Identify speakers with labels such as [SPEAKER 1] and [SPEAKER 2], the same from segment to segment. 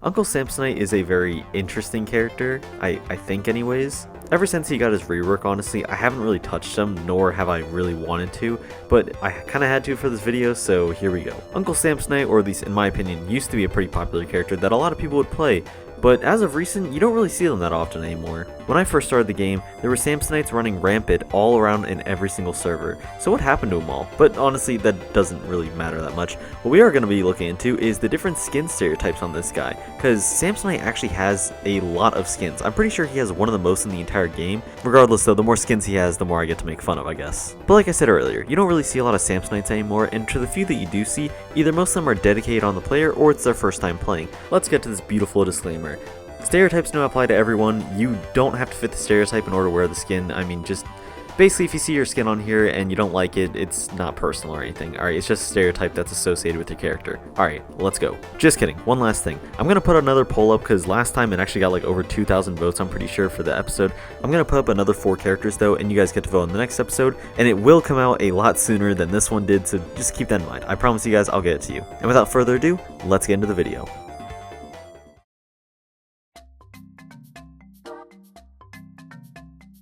[SPEAKER 1] Uncle Samsonite is a very interesting character, I think anyways. Ever since he got his rework, honestly, I haven't really touched him, nor have I really wanted to, but I kinda had to for this video, so here we go. Uncle Samsonite, or at least in my opinion, used to be a pretty popular character that a lot of people would play, but as of recent, you don't really see them that often anymore. When I first started the game, there were Samsonites running rampant all around in every single server, so what happened to them all? But honestly, that doesn't really matter that much. What we are going to be looking into is the different skin stereotypes on this guy, because Samsonite actually has a lot of skins. I'm pretty sure he has one of the most in the entire game. Regardless though, the more skins he has, the more I get to make fun of, I guess. But like I said earlier, you don't really see a lot of Samsonites anymore, and to the few that you do see, either most of them are dedicated on the player or it's their first time playing. Let's get to this beautiful disclaimer. Stereotypes don't apply to everyone. You don't have to fit the stereotype in order to wear the skin. I mean, just basically if you see your skin on here and you don't like it, it's not personal or anything. Alright, it's just a stereotype that's associated with your character. Alright, let's go. Just kidding. One last thing. I'm going to put another poll up because last time it actually got like over 2,000 votes, I'm pretty sure, for the episode. I'm going to put up another 4 characters though, and you guys get to vote in the next episode, and it will come out a lot sooner than this one did, so just keep that in mind. I promise you guys I'll get it to you. And without further ado, let's get into the video.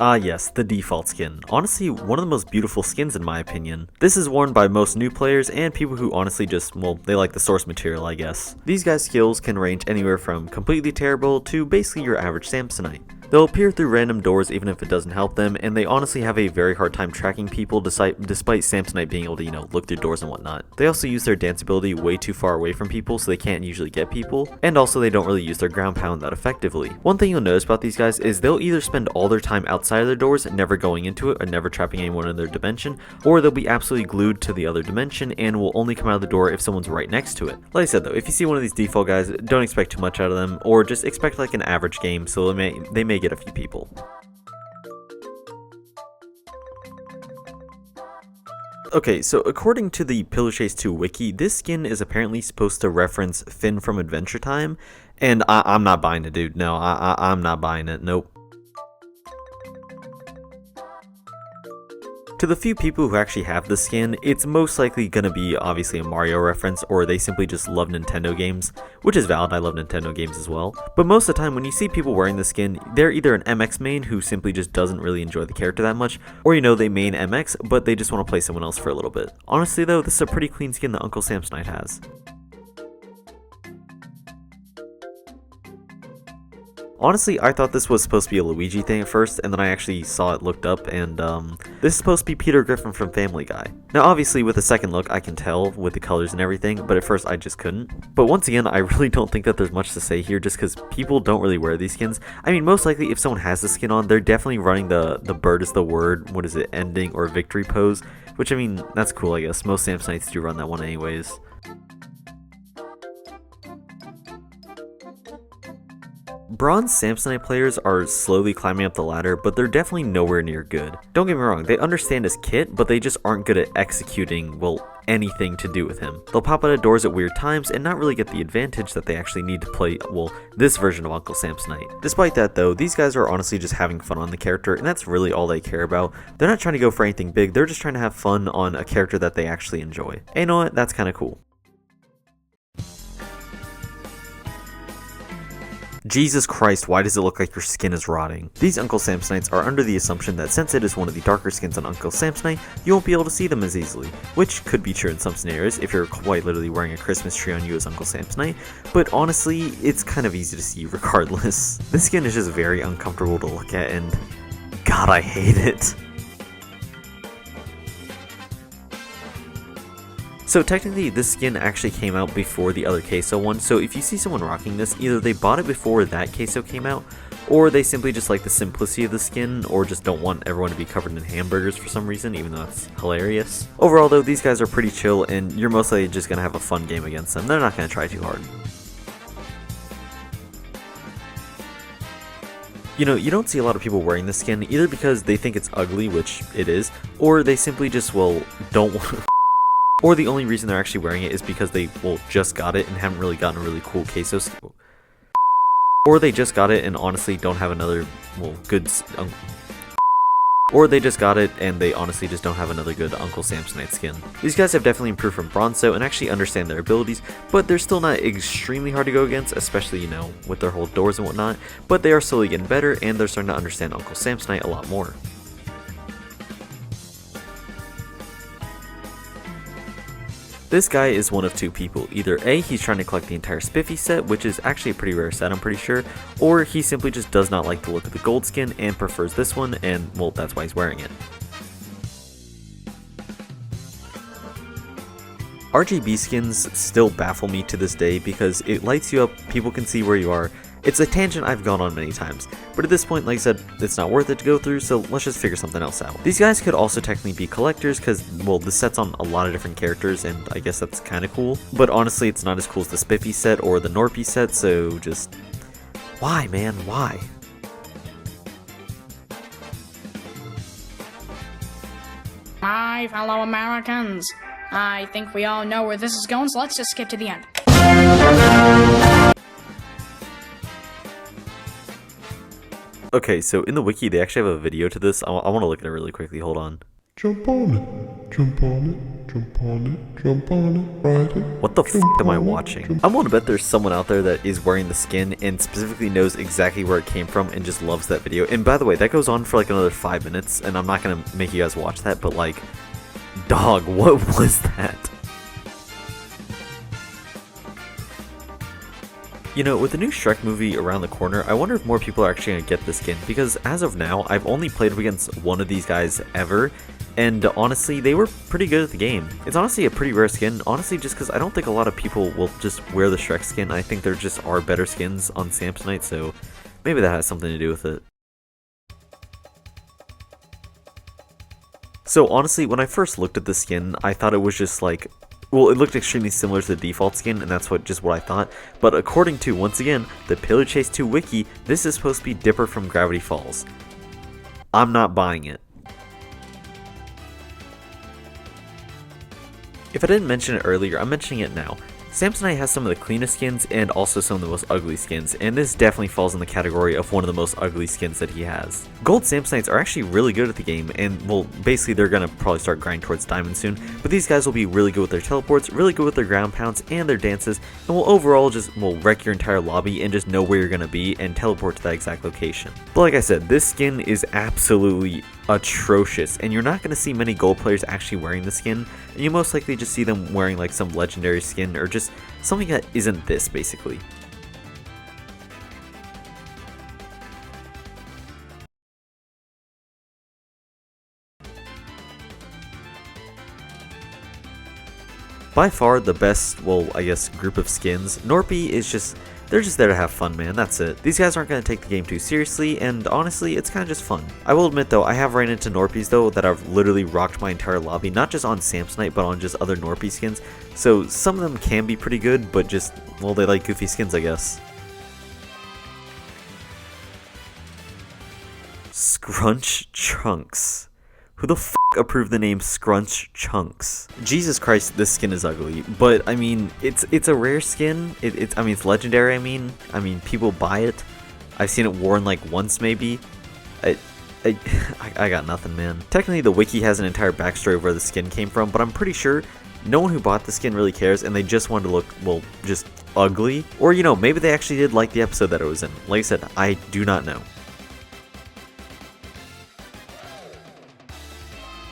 [SPEAKER 1] Ah yes, the default skin. Honestly, one of the most beautiful skins in my opinion. This is worn by most new players and people who honestly just, well, they like the source material, I guess. These guys' skills can range anywhere from completely terrible to basically your average Samsonite. They'll appear through random doors even if it doesn't help them, and they honestly have a very hard time tracking people despite Samsonite being able to, look through doors and whatnot. They also use their dance ability way too far away from people, so they can't usually get people, and also they don't really use their ground pound that effectively. One thing you'll notice about these guys is they'll either spend all their time outside of their doors, never going into it, or never trapping anyone in their dimension, or they'll be absolutely glued to the other dimension and will only come out of the door if someone's right next to it. Like I said though, if you see one of these default guys, don't expect too much out of them, or just expect like an average game, so they may get a few people. Okay, so according to the Pillar Chase 2 wiki, this skin is apparently supposed to reference Finn from Adventure Time, and I'm not buying it, dude. No, I'm not buying it. Nope. To the few people who actually have the skin, it's most likely gonna be obviously a Mario reference, or they simply just love Nintendo games, which is valid. I love Nintendo games as well. But most of the time when you see people wearing the skin, they're either an MX main who simply just doesn't really enjoy the character that much, or they main MX, but they just want to play someone else for a little bit. Honestly though, this is a pretty clean skin that Uncle Samsonite has. Honestly, I thought this was supposed to be a Luigi thing at first, and then I actually saw it looked up, and this is supposed to be Peter Griffin from Family Guy. Now obviously with a second look I can tell with the colors and everything, but at first I just couldn't. But once again, I really don't think that there's much to say here just because people don't really wear these skins. I mean, most likely if someone has the skin on, they're definitely running the bird is the word, what is it, ending or victory pose, which I mean, that's cool I guess. Most Samsonites do run that one anyways. Bronze Samsonite players are slowly climbing up the ladder, but they're definitely nowhere near good. Don't get me wrong, they understand his kit, but they just aren't good at executing, well, anything to do with him. They'll pop out of doors at weird times and not really get the advantage that they actually need to play, well, this version of Uncle Samsonite. Despite that though, these guys are honestly just having fun on the character, and that's really all they care about. They're not trying to go for anything big, they're just trying to have fun on a character that they actually enjoy. And you know what, that's kinda cool. Jesus Christ, why does it look like your skin is rotting? These Uncle Samsonites are under the assumption that since it is one of the darker skins on Uncle Samsonite, you won't be able to see them as easily, which could be true in some scenarios if you're quite literally wearing a Christmas tree on you as Uncle Samsonite, but honestly, it's kind of easy to see regardless. This skin is just very uncomfortable to look at, and God, I hate it. So technically this skin actually came out before the other queso one, so if you see someone rocking this, either they bought it before that queso came out, or they simply just like the simplicity of the skin, or just don't want everyone to be covered in hamburgers for some reason, even though that's hilarious. Overall though, these guys are pretty chill, and you're mostly just gonna have a fun game against them. They're not gonna try too hard. You don't see a lot of people wearing this skin, either because they think it's ugly, which it is, or they simply just, well, don't want to. Or the only reason they're actually wearing it is because they, well, just got it and haven't really gotten a really cool queso skin. Or they just got it and honestly don't have another, well, good... or they just got it and they honestly just don't have another good Uncle Samsonite skin. These guys have definitely improved from bronze though and actually understand their abilities, but they're still not extremely hard to go against, especially, you know, with their whole doors and whatnot, but they are slowly getting better and they're starting to understand Uncle Samsonite a lot more. This guy is one of two people. Either A, he's trying to collect the entire Spiffy set, which is actually a pretty rare set I'm pretty sure, or he simply just does not like the look of the gold skin and prefers this one, and well, that's why he's wearing it. RGB skins still baffle me to this day because it lights you up, people can see where you are. It's a tangent I've gone on many times, but at this point, like I said, it's not worth it to go through, so let's just figure something else out. These guys could also technically be collectors because, well, the set's on a lot of different characters, and I guess that's kind of cool. But honestly, it's not as cool as the Spiffy set or the Norpy set, so just... why, man? Why?
[SPEAKER 2] Hi, fellow Americans. I think we all know where this is going, so let's just skip to the end.
[SPEAKER 1] Okay, so in the wiki, they actually have a video to this. I want to look at it really quickly. Hold on.
[SPEAKER 3] Jump on it, jump on it, jump on it, jump on it, ride it.
[SPEAKER 1] What the f am I watching? I'm willing to bet there's someone out there that is wearing the skin and specifically knows exactly where it came from and just loves that video. And by the way, that goes on for like another 5 minutes, and I'm not going to make you guys watch that, but like, dog, what was that? You know, with the new Shrek movie around the corner, I wonder if more people are actually going to get the skin, because as of now, I've only played against one of these guys ever, and honestly, they were pretty good at the game. It's honestly a pretty rare skin, honestly, just because I don't think a lot of people will just wear the Shrek skin. I think there just are better skins on Samsonite, so maybe that has something to do with it. So honestly, when I first looked at the skin, I thought it was just like, well, it looked extremely similar to the default skin, and that's what I thought. But according to, once again, the Pillar Chase 2 wiki, this is supposed to be Dipper from Gravity Falls. I'm not buying it. If I didn't mention it earlier, I'm mentioning it now. Samsonite has some of the cleanest skins and also some of the most ugly skins, and this definitely falls in the category of one of the most ugly skins that he has. Gold Samsonites are actually really good at the game, and well, basically they're gonna probably start grinding towards diamond soon, but these guys will be really good with their teleports, really good with their ground pounds and their dances, and will overall just wreck your entire lobby and just know where you're gonna be and teleport to that exact location. But like I said, this skin is absolutely atrocious, and you're not going to see many gold players actually wearing the skin, and you most likely just see them wearing like some legendary skin or just something that isn't this, basically. By far the best, well, I guess, group of skins. Norpy is just, they're just there to have fun, man, that's it. These guys aren't going to take the game too seriously, and honestly, it's kind of just fun. I will admit though, I have ran into Norpies though that I've literally rocked my entire lobby, not just on Samsonite, but on just other Norpy skins. So some of them can be pretty good, but just, well, they like goofy skins, I guess. Scrunch Chunks. Who the f approved the name Scrunch Chunks? Jesus Christ, this skin is ugly, but I mean, it's a rare skin. I mean, it's legendary. I mean, people buy it. I've seen it worn like once, maybe. I got nothing, man. Technically, the wiki has an entire backstory of where the skin came from, but I'm pretty sure no one who bought the skin really cares, and they just wanted to look, well, just ugly. Or, you know, maybe they actually did like the episode that it was in. Like I said, I do not know.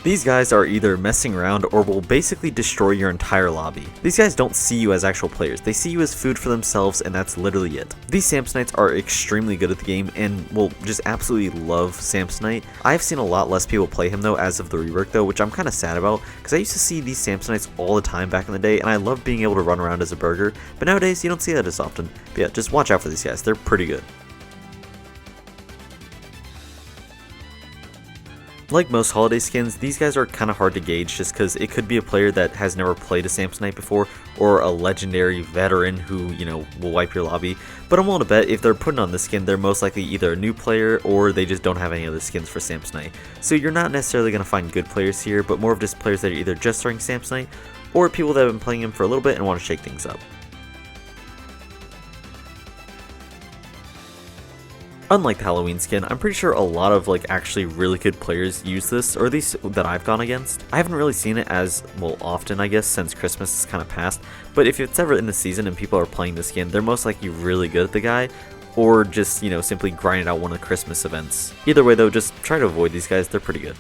[SPEAKER 1] These guys are either messing around or will basically destroy your entire lobby. These guys don't see you as actual players, they see you as food for themselves, and that's literally it. These Samsonites are extremely good at the game and will just absolutely love Samsonite. I've seen a lot less people play him though as of the rework though, which I'm kind of sad about, because I used to see these Samsonites all the time back in the day, and I love being able to run around as a burger, but nowadays you don't see that as often. But yeah, just watch out for these guys, they're pretty good. Like most holiday skins, these guys are kind of hard to gauge just because it could be a player that has never played a Samsonite before, or a legendary veteran who, you know, will wipe your lobby. But I'm willing to bet if they're putting on this skin, they're most likely either a new player or they just don't have any other skins for Samsonite. So you're not necessarily going to find good players here, but more of just players that are either just starting Samsonite or people that have been playing him for a little bit and want to shake things up. Unlike the Halloween skin, I'm pretty sure a lot of like actually really good players use this, or at least that I've gone against. I haven't really seen it as, well, often I guess, since Christmas is kind of past, but if it's ever in the season and people are playing the skin, they're most likely really good at the guy, or just, you know, simply grinded out one of the Christmas events. Either way though, just try to avoid these guys, they're pretty good.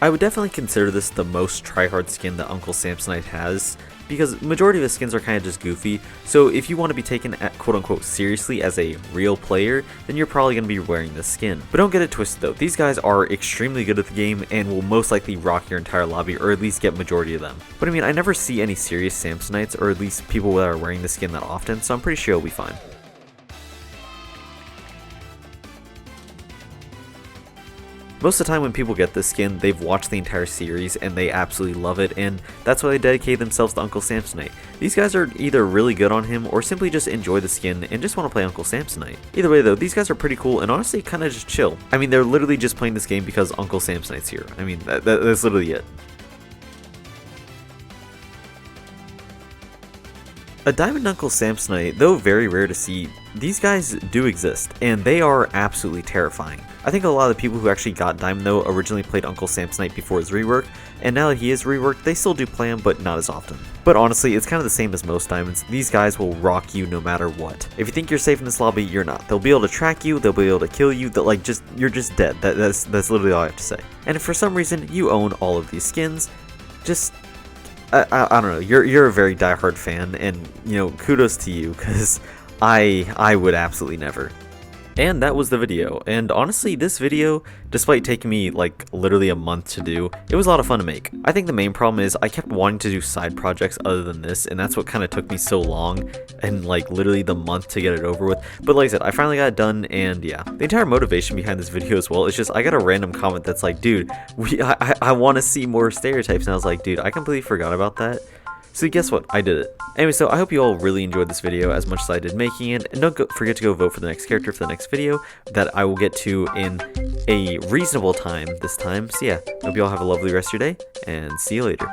[SPEAKER 1] I would definitely consider this the most tryhard skin that Uncle Samsonite has, because majority of his skins are kind of just goofy, so if you want to be taken at quote-unquote seriously as a real player, then you're probably going to be wearing this skin. But don't get it twisted though, these guys are extremely good at the game and will most likely rock your entire lobby, or at least get majority of them. But I mean, I never see any serious Samsonites, or at least people that are wearing the skin that often, so I'm pretty sure you'll be fine. Most of the time when people get this skin, they've watched the entire series and they absolutely love it, and that's why they dedicate themselves to Uncle Samsonite. These guys are either really good on him or simply just enjoy the skin and just want to play Uncle Samsonite. Either way though, these guys are pretty cool and honestly kind of just chill. I mean, they're literally just playing this game because Uncle Samsonite's here. I mean, that's literally it. A Diamond Uncle Samsonite, though very rare to see, these guys do exist, and they are absolutely terrifying. I think a lot of the people who actually got Diamond though originally played Uncle Samsonite before his rework, and now that he is reworked, they still do play him, but not as often. But honestly, it's kind of the same as most Diamonds. These guys will rock you no matter what. If you think you're safe in this lobby, you're not. They'll be able to track you, they'll be able to kill you, you're just dead. That's literally all I have to say. And if for some reason you own all of these skins, just I don't know, you're a very diehard fan, and you know, kudos to you, because I would absolutely never. And that was the video, and honestly this video, despite taking me like literally a month to do, it was a lot of fun to make. I think the main problem is I kept wanting to do side projects other than this, and that's what kind of took me so long and like literally the month to get it over with. But like I said, I finally got it done, and yeah. The entire motivation behind this video as well is just I got a random comment that's like, dude, I want to see more Stereotypes, and I was like, dude, I completely forgot about that. So guess what? I did it. Anyway, so I hope you all really enjoyed this video as much as I did making it, and don't forget to go vote for the next character for the next video that I will get to in a reasonable time this time. So yeah, hope you all have a lovely rest of your day, and see you later.